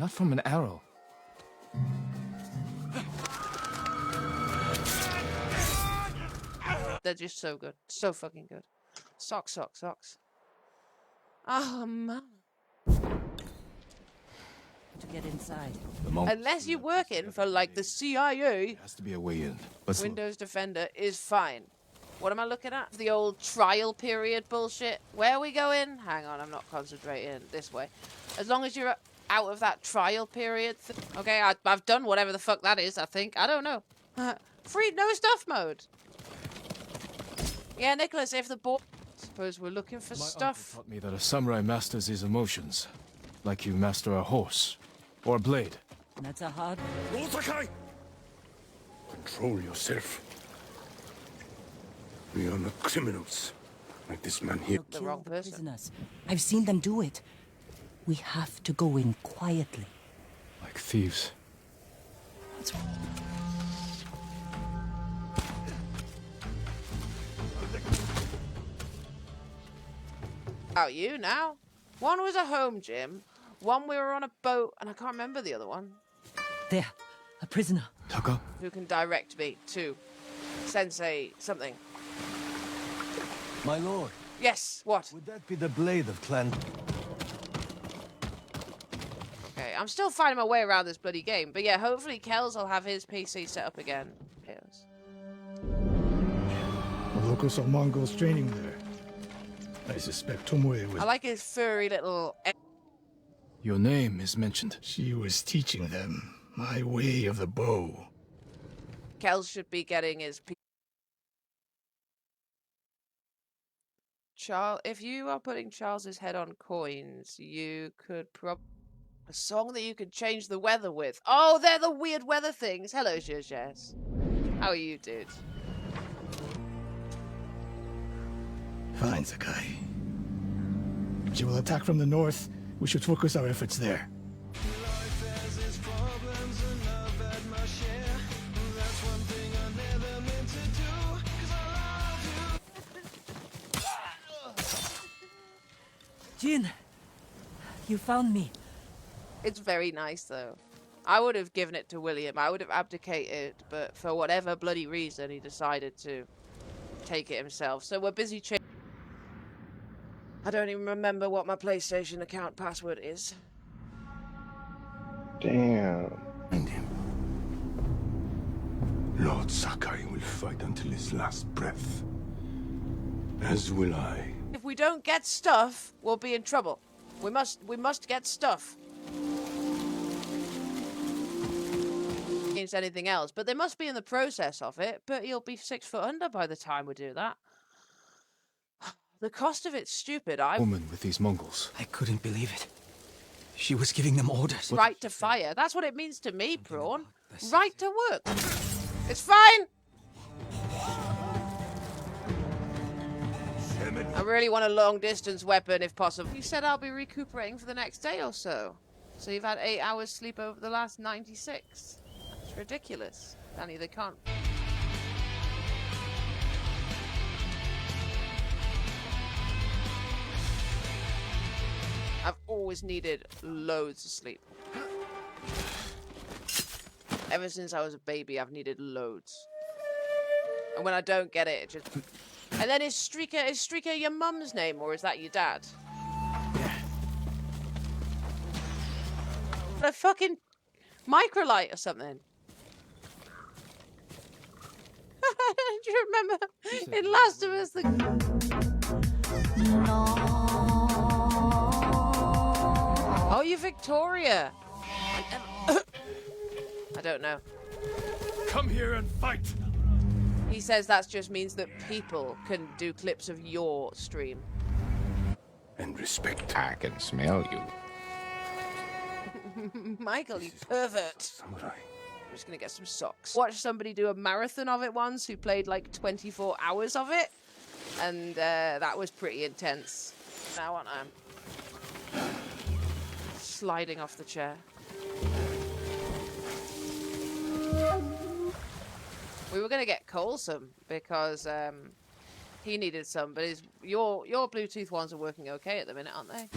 not from an arrow. They're just so good. So fucking good. Socks. Oh, man. To get inside. Unless you're working for, like, the CIA. There has to be a way in. But Windows Defender is fine. What am I looking at? The old trial period bullshit. Where are we going? Hang on, I'm not concentrating. This way. As long as you're out of that trial period. Okay, I've done whatever the fuck that is, I think. I don't know. Free no stuff mode. Yeah, Nicholas, if the boy... Suppose we're looking for my stuff. uncle taught me that a samurai masters his emotions, like you master a horse or a blade. That's a hard... Sakai! Control yourself. We are not criminals, like this man here. The wrong person. Prisoners. I've seen them do it. We have to go in quietly. Like thieves. What's About you now? One was a home gym, one we were on a boat, and I can't remember the other one. there? A prisoner. Taka? Who can direct me to Sensei something? My lord, Yes, what? would that be the blade of Clan... Okay, I'm still finding my way around this bloody game, but yeah, hopefully Kells will have his PC set up again. Yes. The locals saw Mongols training there. I suspect Tomoe was... I like his furry little... Your name is mentioned. She was teaching them my way of the bow. Kells should be getting his... Charles, if you are putting Charles's head on coins, you could a song that you could change the weather with. Oh, they're the weird weather things. Hello, Jess. How are you, dude? Fine, Sakai. She will attack from the north. We should focus our efforts there. Jin, you found me. It's very nice, though. I would have given it to William. I would have abdicated, but for whatever bloody reason, he decided to take it himself. So we're busy changing. I don't even remember what my PlayStation account password is. Damn. Find him. Lord Sakai will fight until his last breath. As will I. If we don't get stuff, we'll be in trouble. We must get stuff. Against anything else, but they must be in the process of it. But he'll be 6 foot under by the time we do that. The cost of it's stupid. Woman with these Mongols. I couldn't believe it. She was giving them orders. Right to fire. That's what it means to me, Prawn. Right to work. It's fine. I really want a long-distance weapon, if possible. You said I'll be recuperating for the next day or so. So you've had 8 hours sleep over the last 96. It's ridiculous. Danny, they can't... I've always needed loads of sleep. Ever since I was a baby, I've needed loads. And when I don't get it, it just... And then is Streaker your mum's name, or is that your dad? Yeah. A fucking microlight or something. Do you remember in Last of Us the... Oh, you're Victoria. I don't know. Come here and fight! He says that just means that people can do clips of your stream. And respect. I can smell you. Michael, you pervert. Samurai. I'm just gonna get some socks. Watched somebody do a marathon of it once who played like 24 hours of it. And that was pretty intense. Now on I'm sliding off the chair. We were gonna get Colson because he needed some, but your Bluetooth ones are working okay at the minute, aren't they?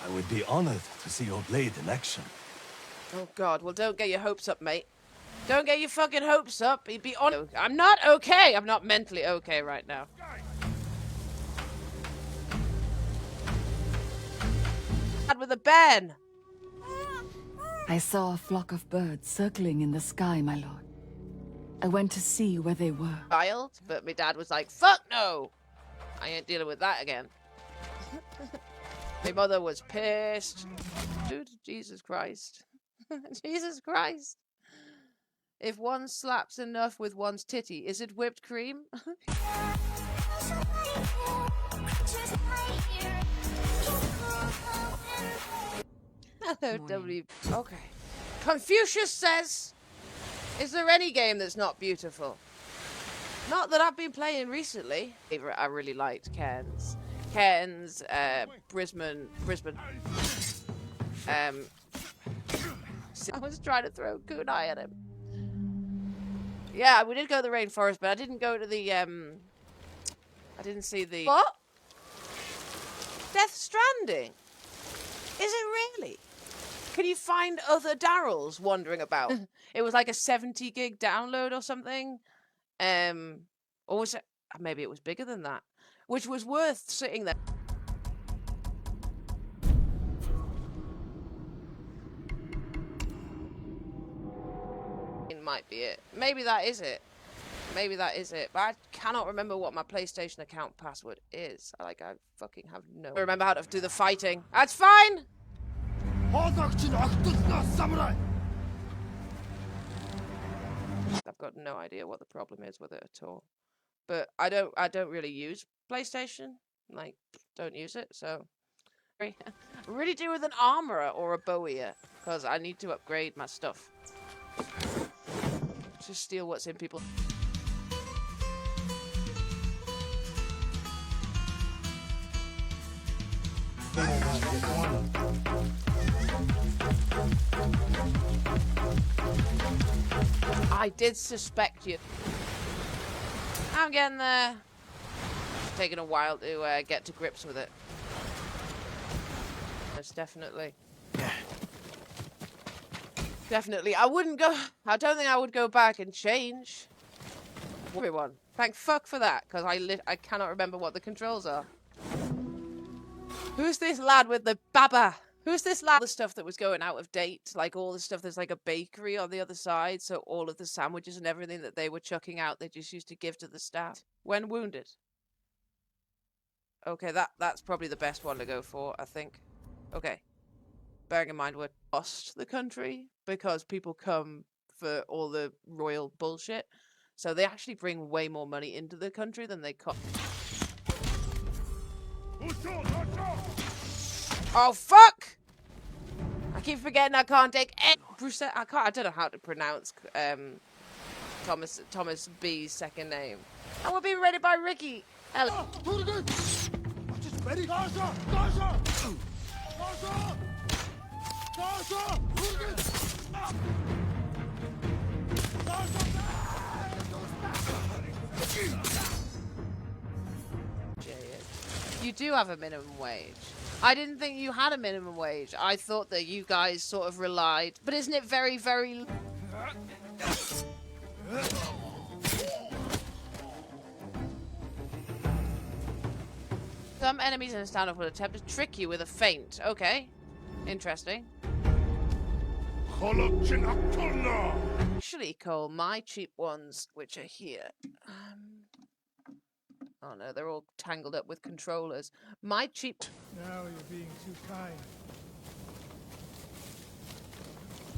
I would be honored to see your blade in action. Oh God, well don't get your hopes up, mate. Don't get your fucking hopes up. He'd be on. I'm not okay. I'm not mentally okay right now. With a Ben. I saw a flock of birds circling in the sky, my lord. I went to see where they were. Child, but my dad was like, fuck no. I ain't dealing with that again. My mother was pissed. Dude, Jesus Christ. Jesus Christ. If one slaps enough with one's titty, is it whipped cream? Hello, W. Okay. Confucius says, is there any game that's not beautiful? Not that I've been playing recently. I really liked Cairns. Cairns, Brisbane. I was trying to throw kunai at him. Yeah, we did go to the rainforest, but I didn't go to the, I didn't see the... What? Death Stranding? Is it really? Can you find other Daryls wandering about? It was like a 70 gig download or something. Or was it... Maybe it was bigger than that. Which was worth sitting there. It might be it. Maybe that is it. Maybe that is it. But I cannot remember what my PlayStation account password is. I fucking have no... I remember how to do the fighting. That's fine! I've got no idea what the problem is with it at all. But I don't really use PlayStation. Like, don't use it, so... I really do with an armorer or a bowyer, because I need to upgrade my stuff. Just steal what's in people. I did suspect you. I'm getting there. It's taking a while to get to grips with it. Yes, definitely. Definitely. I wouldn't go... I don't think I would go back and change. Everyone. Thank fuck for that, because I cannot remember what the controls are. Who's this lad with the baba? Who's this lad? The stuff that was going out of date, like all the stuff, there's like a bakery on the other side, so all of the sandwiches and everything that they were chucking out, they just used to give to the staff when wounded. Okay, that's probably the best one to go for, I think. Okay. Bearing in mind we're lost the country because people come for all the royal bullshit, so they actually bring way more money into the country than they cost. Oh fuck! I keep forgetting I can't take Bruce. I don't know how to pronounce Thomas B's second name. And we're being raided by Ricky. Hello. You do have a minimum wage. I didn't think you had a minimum wage. I thought that you guys sort of relied. But isn't it very, very... Some enemies in a standoff will attempt to trick you with a feint. Okay. Interesting. Actually, Cole, my cheap ones, which are here... Oh no, they're all tangled up with controllers. My cheap... Now you're being too kind.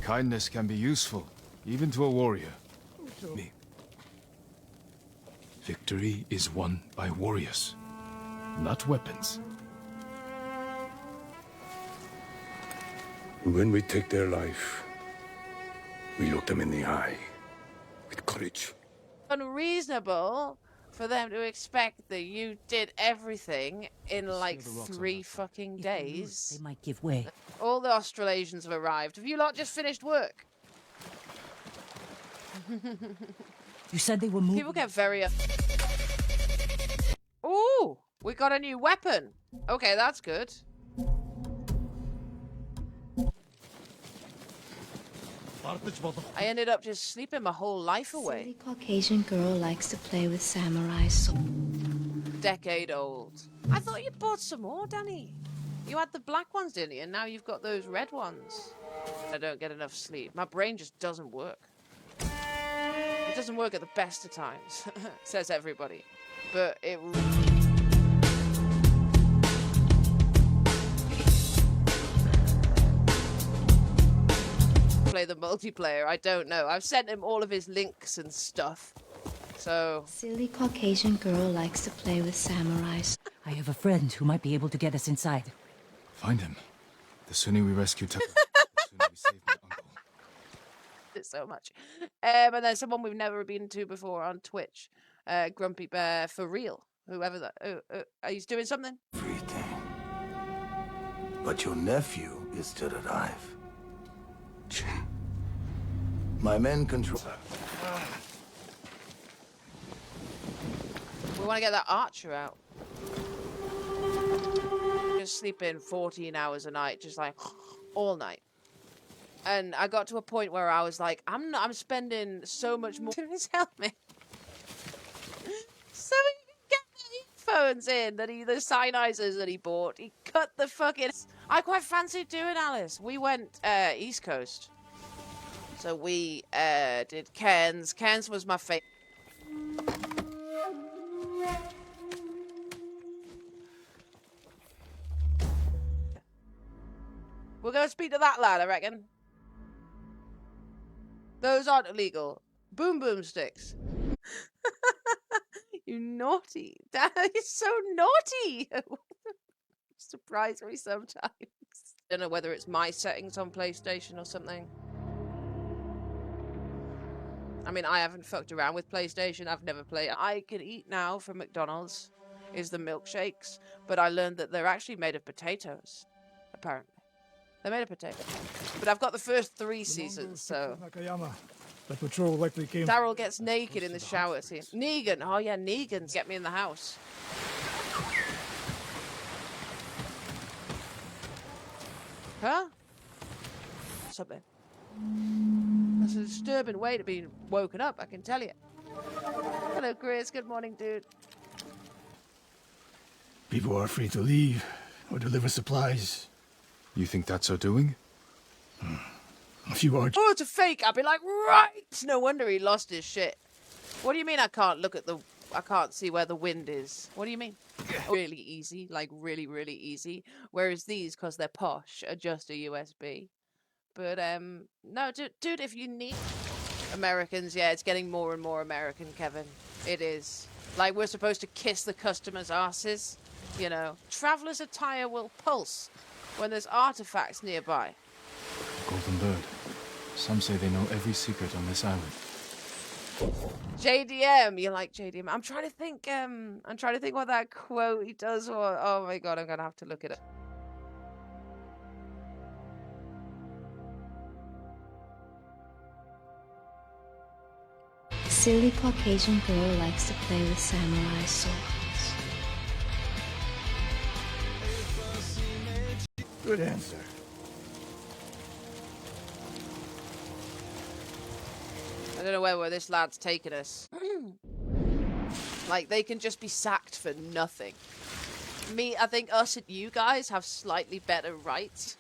Kindness can be useful, even to a warrior. Me. Victory is won by warriors, not weapons. When we take their life, we look them in the eye with courage. Unreasonable for them to expect that you did everything in like 3 fucking days. They might give way. All the Australasians have arrived. Have you lot just finished work? You said they were moving. People get very... Ooh! We got a new weapon. Okay, that's good. I ended up just sleeping my whole life away. Silly Caucasian girl likes to play with samurai sword. Decade old. I thought you bought some more, Danny. You had the black ones, didn't you? And now you've got those red ones. I don't get enough sleep. My brain just doesn't work. It doesn't work at the best of times, says everybody. But it... play the multiplayer, I don't know. I've sent him all of his links and stuff. So... Silly Caucasian girl likes to play with samurais. I have a friend who might be able to get us inside. Find him. The sooner we rescue Tucker, the sooner we save my uncle. It so much. And then someone we've never been to before on Twitch. Grumpy Bear for real. Whoever that... he's doing something? Everything. But your nephew is still alive. My men control... We want to get that archer out. Just sleeping 14 hours a night, just like all night. And I got to a point where I was like, I'm spending so much more in his helmet. So he can get the earphones in that the Sennheisers that he bought. He cut the fucking... I quite fancied doing Alice. We went East Coast. So we did Cairns. Cairns was my favorite. We're going to speak to that lad, I reckon. Those aren't illegal. Boom boom sticks. You naughty. Dad, you're so naughty. Surprise me sometimes. I don't know whether it's my settings on PlayStation or something. I mean, I haven't fucked around with PlayStation. I've never played. I can eat now from McDonald's is the milkshakes, but I learned that they're actually made of potatoes, apparently. They're made of potatoes. But I've got the first 3 seasons, so... Nakayama. The patrol likely came... Daryl gets naked in the shower scene. Negan. Oh, yeah, Negan's get me in the house. Huh? Something. That's a disturbing way to be woken up, I can tell you. Hello, Chris. Good morning, dude. People are free to leave or deliver supplies. You think that's her doing? A few are... Oh, it's a fake. I'd be like, right. No wonder he lost his shit. What do you mean I can't look at the... I can't see where the wind is? What do you mean? Really easy. Like, really, really easy. Whereas these, because they're posh, are just a USB. But, no, dude, if you need... Americans, yeah, it's getting more and more American, Kevin. It is. Like, we're supposed to kiss the customers' asses. You know. Traveler's attire will pulse when there's artifacts nearby. Golden Bird. Some say they know every secret on this island. JDM, you like JDM? I'm trying to think what that quote he does was. Oh my god, I'm gonna have to look it up. Silly Caucasian girl likes to play with samurai swords. Good answer. I don't know where this lad's taking us. Like, they can just be sacked for nothing. I think us and you guys have slightly better rights.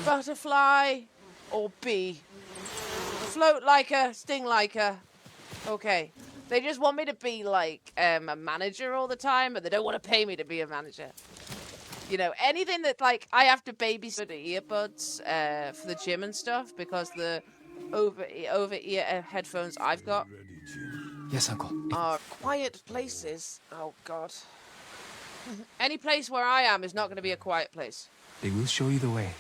Butterfly or bee? Float like a, sting like a. Okay. They just want me to be, like, a manager all the time, but they don't want to pay me to be a manager. You know, anything that, like, I have to babysit the earbuds for the gym and stuff because the over-ear headphones I've got Yes, Uncle. are quiet places. Oh, God. Any place where I am is not going to be a quiet place. They will show you the way.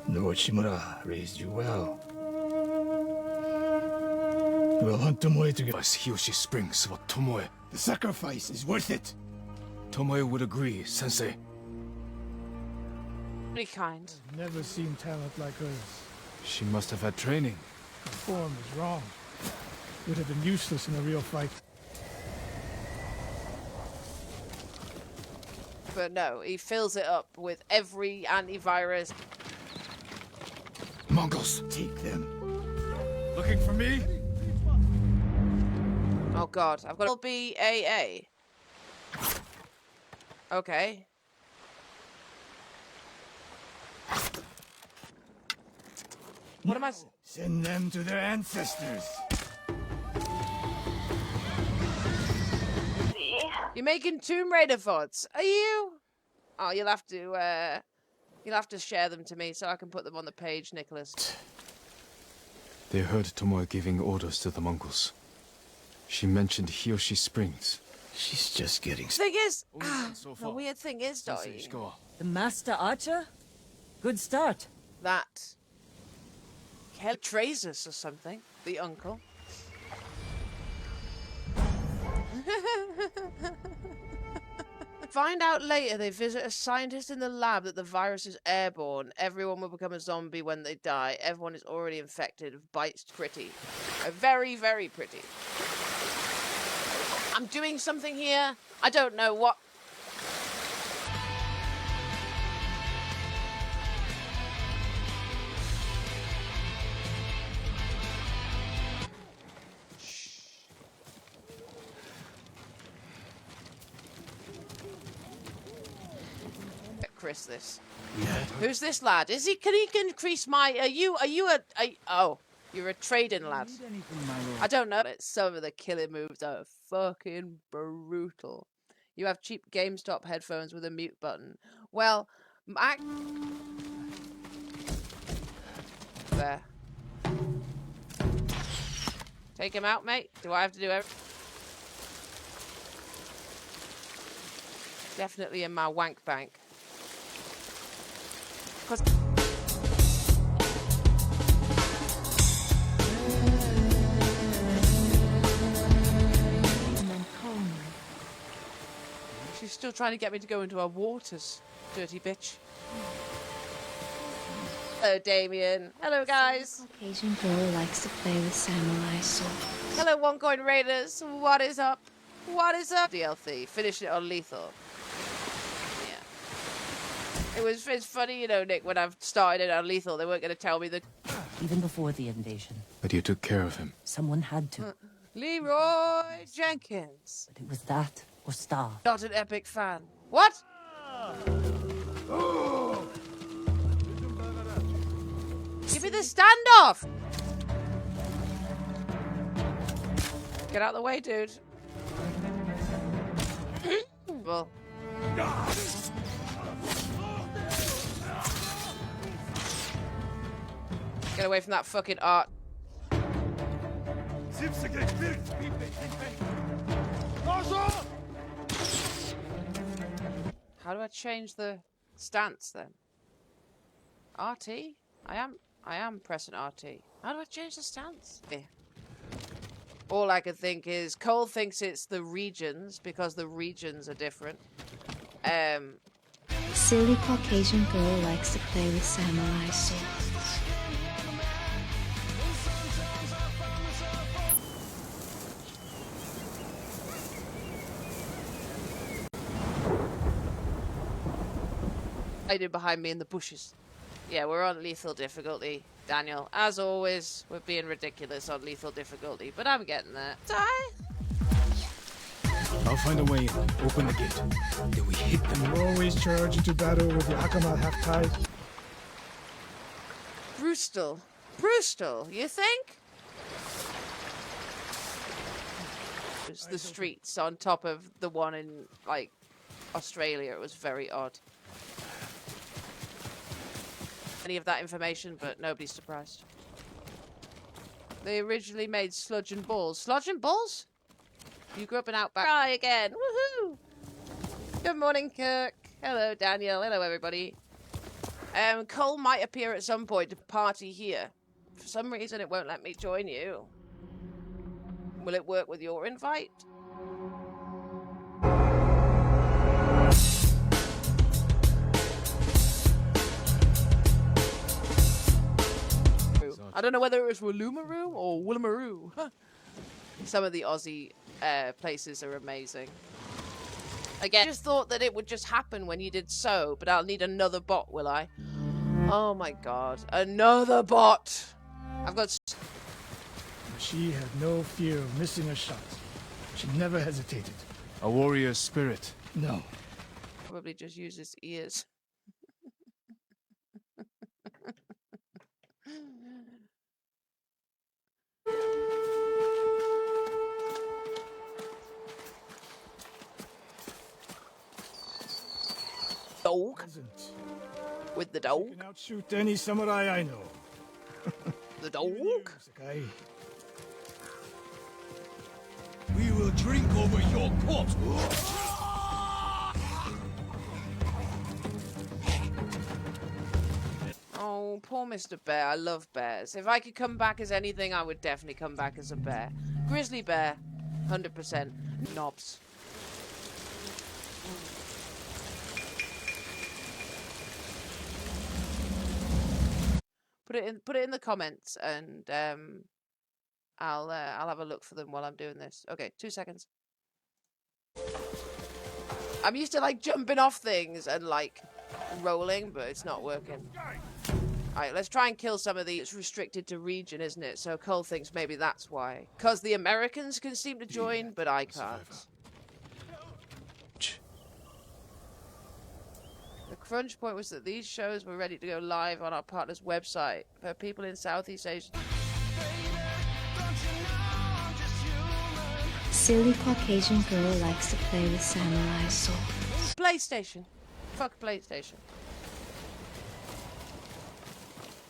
Lord Shimura raised you well. We'll hunt Tomoe together. Hiyoshi Springs for Tomoe. The sacrifice is worth it. Tomoe would agree, Sensei. Pretty kind. Never seen talent like hers. She must have had training. Her form is wrong. Would have been useless in a real fight. But no, he fills it up with every antivirus. Mongols. Take them. Looking for me? Oh god, I've got BAA. Okay. What am I? Send them to their ancestors. You're making Tomb Raider VODs, are you? Oh, you'll have to share them to me so I can put them on the page, Nicholas. They heard Tomoe giving orders to the Mongols. She mentioned Hiyoshi Springs. She's just getting Thing is, so the far. weird thing is, Dottie, The master archer? Good start. that Kelly betrays us or something. The uncle. Find out later they visit a scientist in the lab that the virus is airborne. Everyone will become a zombie when they die. Everyone is already infected. Bites pretty. Very, very pretty. I'm doing something here. I don't know what. Chris, this. Yeah. Who's this lad? Is he? Can he increase my? Are you oh, you're a trading lad. I don't know, but some of the killing moves are fucking brutal. You have cheap GameStop headphones with a mute button. Well, there. Take him out, mate. Do I have to do everything? Definitely in my wank bank. She's still trying to get me to go into her waters, dirty bitch. Hello, Damien. Hello, guys. Caucasian girl likes to play with samurai swords. Hello, One Coin Raiders. What is up? What is up? DLC. Finish it on lethal. It's funny, you know, Nick, when I've started it on lethal, they weren't going to tell me the... Even before the invasion, But you took care of him. someone had to. Leroy Jenkins. But it was that or starve. Not an epic fan. What? Give me the standoff! Get out of the way, dude. Well... Get away from that fucking art. How do I change the stance then? RT? I am pressing RT. How do I change the stance? Yeah. All I can think is Cole thinks it's the regions because the regions are different. Silly Caucasian girl likes to play with samurai swords. Hiding behind me in the bushes. Yeah, we're on lethal difficulty, Daniel. As always, we're being ridiculous on lethal difficulty, but I'm getting there. I'll find a way in. Open the gate. Then we hit them. You always charge into battle with the hakama half-tied. Brustal, you think? It's the streets on top of the one in, like, Australia. It was very odd. Any of that information, but nobody's surprised. They originally made Sludge and Balls. Sludge and Balls? You grew up in Outback. Try again. Woohoo! Good morning, Kirk. Hello, Daniel. Hello, everybody. Cole might appear at some point to party here. For some reason, it won't let me join you. Will it work with your invite? I don't know whether it was Woolloomaroo or Woollamaroo. Some of the Aussie places are amazing. Again, I just thought that it would just happen when you did so, but I'll need another bot, will I? Oh my god. Another bot! I've got... She had no fear of missing a shot. She never hesitated. A warrior's spirit. No. Probably just use his ears. Dog? Hasn't. With the She dog? can outshoot any samurai I know. The dog? Sakai. We will drink over your corpse. Oh, poor Mr. Bear. I love bears. If I could come back as anything, I would definitely come back as a bear. Grizzly bear. 100%. Knobs. Put it in the comments, and I'll have a look for them while I'm doing this. Okay, 2 seconds. I'm used to like jumping off things and like rolling, but it's not working. Alright, let's try and kill some of these. It's restricted to region, isn't it? So Cole thinks maybe that's why. Because the Americans can seem to join, but I can't. The crunch point was that these shows were ready to go live on our partner's website for people in Southeast Asia. Silly Caucasian girl likes to play with samurai swords. PlayStation. Fuck PlayStation.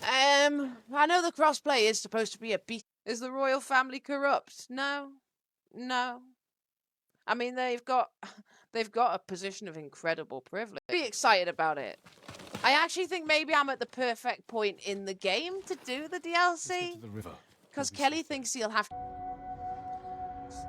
I know the crossplay is supposed to be a beat. Is the royal family corrupt? No. No. I mean, they've got a position of incredible privilege. Be excited about it. I actually think maybe I'm at the perfect point in the game to do the DLC. Because Kelly thinks he'll have to...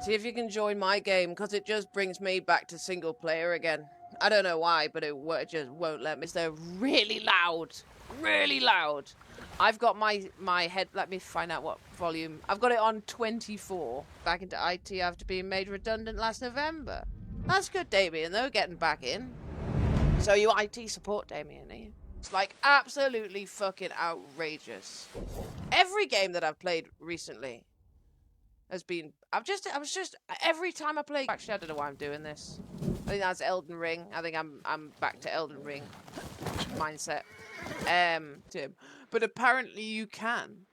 See if you can join my game, because it just brings me back to single player again. I don't know why, but it just won't let me. They're really loud. Really loud. I've got my head... Let me find out what volume. I've got it on 24. Back into IT after being made redundant last November. That's good, Damien, though, getting back in. So you IT support, Damien, are you? It's like absolutely fucking outrageous. Every game that I've played recently has been... I was just every time I play... Actually, I don't know why I'm doing this. I think that's Elden Ring. I think I'm back to Elden Ring mindset. Tim. But apparently you can.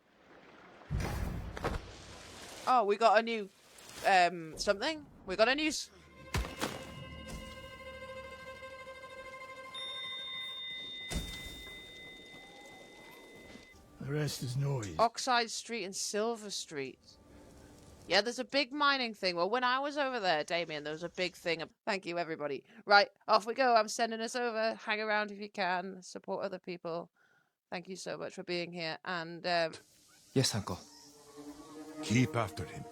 Oh, we got a new something. We got a new... The rest is noise. Oxide Street and Silver Street. Yeah, there's a big mining thing. Well, when I was over there, Damien, there was a big thing. Thank you, everybody. Right, off we go. I'm sending us over. Hang around if you can. Support other people. Thank you so much for being here. And, Yes, uncle. Keep after him.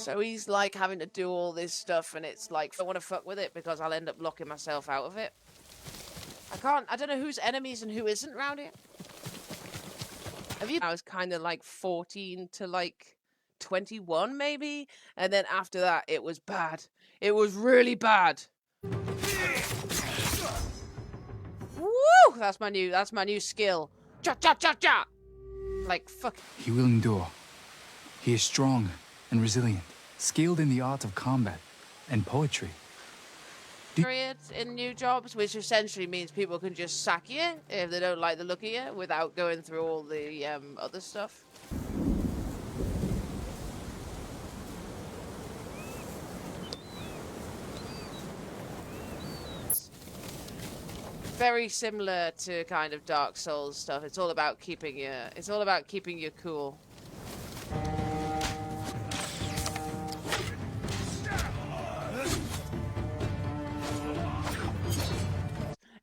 so he's, like, having to do all this stuff, and it's like, I want to fuck with it because I'll end up locking myself out of it. I don't know who's enemies and who isn't around here. I was kind of like 14 to like 21 maybe, and then after that it was bad. It was really bad. Woo! That's my new skill. Cha cha cha cha. Like fuck. He will endure. He is strong and resilient, skilled in the art of combat and poetry. Periods in new jobs, which essentially means people can just sack you if they don't like the look of you without going through all the other stuff. Very similar to kind of Dark Souls stuff. It's all about keeping you cool.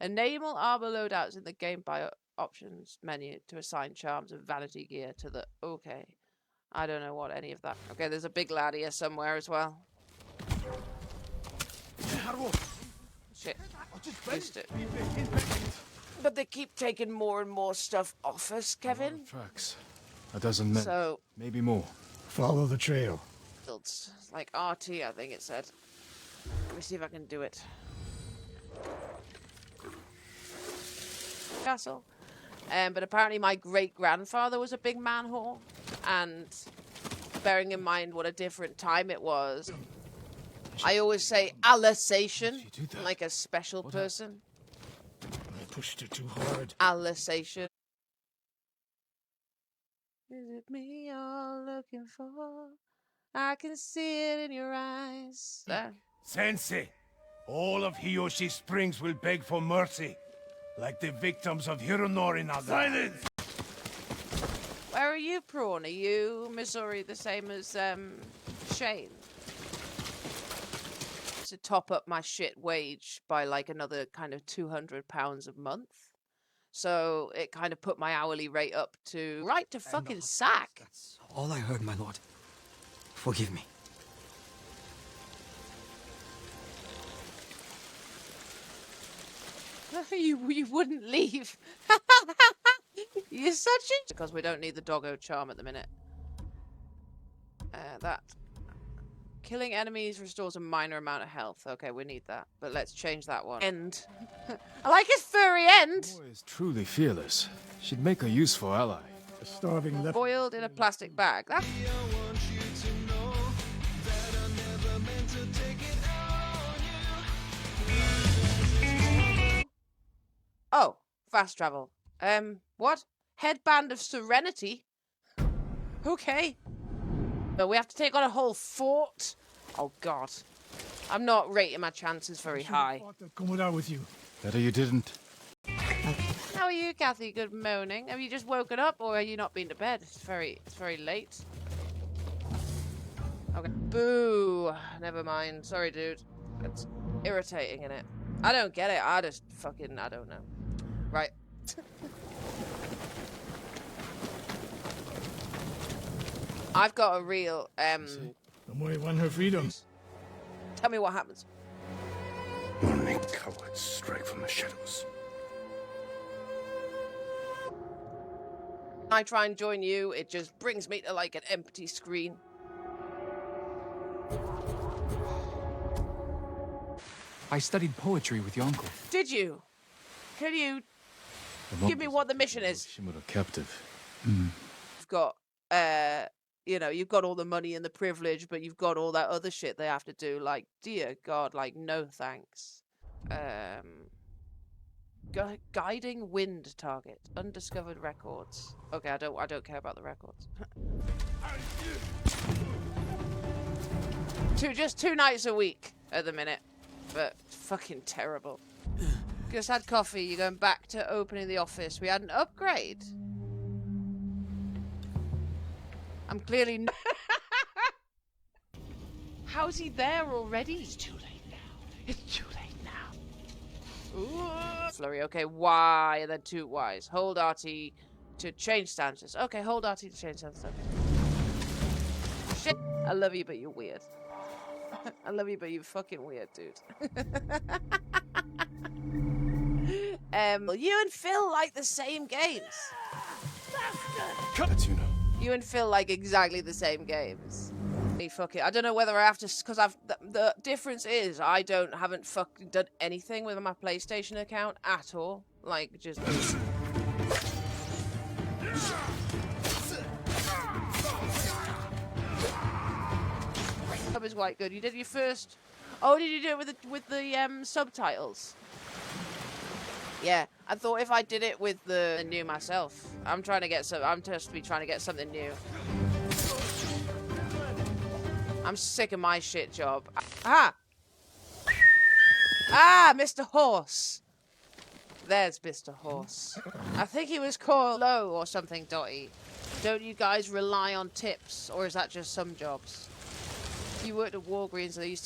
Enable armor loadouts in the game by options menu to assign charms and vanity gear to the... Okay. I don't know what any of that... Okay, there's a big lad here somewhere as well. Shit. Missed it. But they keep taking more and more stuff off us, Kevin. Tracks. A dozen men. So... Maybe more. Follow the trail. It's like RT, I think it said. Let me see if I can do it. castle. But apparently my great-grandfather was a big man whore. And bearing in mind what a different time it was, I always say Alsatian, like a special person. I pushed her too hard. Alsatian. Is it me you're looking for? I can see it in your eyes. There. Sensei, all of Hiyoshi Springs will beg for mercy, like the victims of Hironori Naga. Silence! Where are you, Prawn? Are you Missouri the same as Shane? To top up my shit wage by like another kind of £200 a month. So it kind of put my hourly rate up to right to fucking sack. That's all I heard, my lord. Forgive me. you wouldn't leave. You're such a... Because we don't need the doggo charm at the minute. That. Killing enemies restores a minor amount of health. Okay, we need that. But let's change that one. End. I like his furry end. The boy is truly fearless. She'd make a useful ally. A starving left. Boiled in a plastic bag. That's... Oh, fast travel. What? Headband of Serenity? Okay. But we have to take on a whole fort? Oh, God. I'm not rating my chances very high. Come without with you. Better you didn't. How are you, Kathy? Good morning. Have you just woken up, or have you not been to bed? It's very late. Okay. Boo. Never mind. Sorry, dude. It's irritating, innit? I don't get it. I just fucking... I don't know. Right. I've got a real, Tomoe won her freedom. Tell me what happens. Only cowards strike from the shadows. I try and join you, it just brings me to like an empty screen. I studied poetry with your uncle. Did you? Can you give me what the mission is? Shimura captive. You've got, you know, you've got all the money and the privilege, but you've got all that other shit they have to do. Like, dear God, like, no thanks. Guiding wind target. Undiscovered records. Okay, I don't care about the records. Just 2 nights a week at the minute. But fucking terrible. Just had coffee. You're going back to opening the office. We had an upgrade. I'm clearly not. How's he there already? It's too late now. It's too late now. Ooh. Flurry. Okay, Y and then 2 Ys. Hold RT to change stances. Okay, hold RT to change stances. Shit. I love you, but you're weird. I love you, but you're fucking weird, dude. You and Phil like the same games. Katsuna. You and Phil like exactly the same games. Hey, fuck it. I don't know whether I have to, because the difference is I haven't fucking done anything with my PlayStation account at all. Like, just... Sub is quite good. You did your first... Oh, did you do it with the subtitles? Yeah, I thought if I did it with the new myself. I'm trying to get some... I'm just trying to get something new. I'm sick of my shit job. Ah! Ah, Mr. Horse. There's Mr. Horse. I think he was called Low or something, Dotty. Don't you guys rely on tips, or is that just some jobs? You worked at Walgreens and they used to